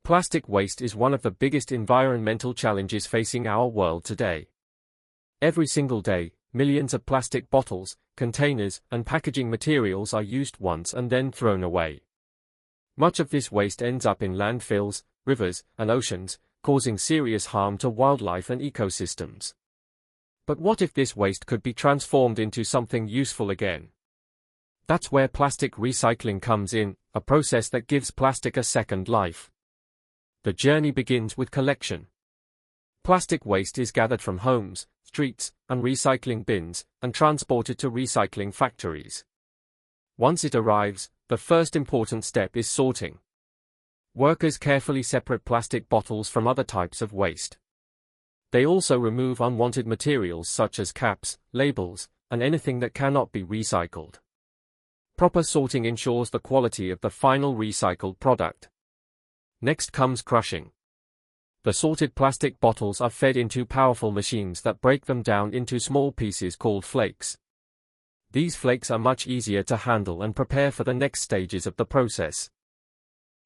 Plastic waste is one of the biggest environmental challenges facing our world today. Every single day, millions of plastic bottles, containers, and packaging materials are used once and then thrown away. Much of this waste ends up in landfills, rivers, and oceans, causing serious harm to wildlife and ecosystems. But what if this waste could be transformed into something useful again? That's where plastic recycling comes in, a process that gives plastic a second life. The journey begins with collection. Plastic waste is gathered from homes, streets, and recycling bins, and transported to recycling factories. Once it arrives, the first important step is sorting. Workers carefully separate plastic bottles from other types of waste. They also remove unwanted materials such as caps, labels, and anything that cannot be recycled. Proper sorting ensures the quality of the final recycled product. Next comes crushing. The sorted plastic bottles are fed into powerful machines that break them down into small pieces called flakes. These flakes are much easier to handle and prepare for the next stages of the process.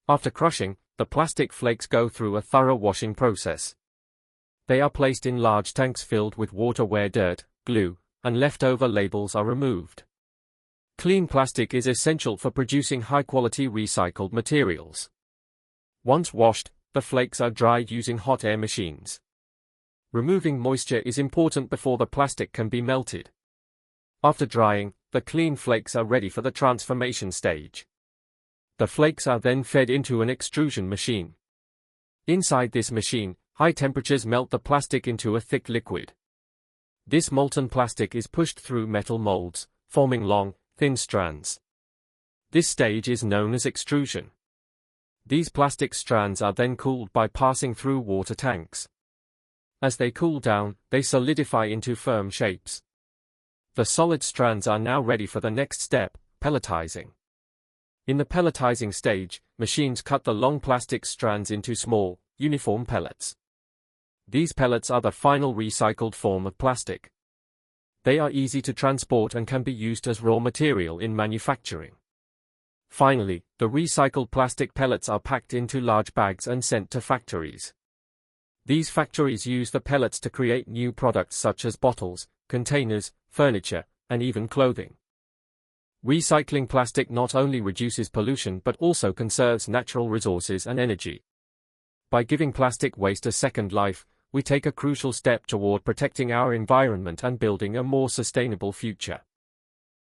After crushing, the plastic flakes go through a thorough washing process. They are placed in large tanks filled with water where dirt, glue, and leftover labels are removed. Clean plastic is essential for producing high-quality recycled materials. Once washed, the flakes are dried using hot air machines. Removing moisture is important before the plastic can be melted. After drying, the clean flakes are ready for the transformation stage. The flakes are then fed into an extrusion machine. Inside this machine, high temperatures melt the plastic into a thick liquid. This molten plastic is pushed through metal molds, forming long, thin strands. This stage is known as extrusion. These plastic strands are then cooled by passing through water tanks. As they cool down, they solidify into firm shapes. The solid strands are now ready for the next step, pelletizing. In the pelletizing stage, machines cut the long plastic strands into small, uniform pellets. These pellets are the final recycled form of plastic. They are easy to transport and can be used as raw material in manufacturing. Finally, the recycled plastic pellets are packed into large bags and sent to factories. These factories use the pellets to create new products such as bottles, containers, furniture, and even clothing. Recycling plastic not only reduces pollution but also conserves natural resources and energy. By giving plastic waste a second life, we take a crucial step toward protecting our environment and building a more sustainable future.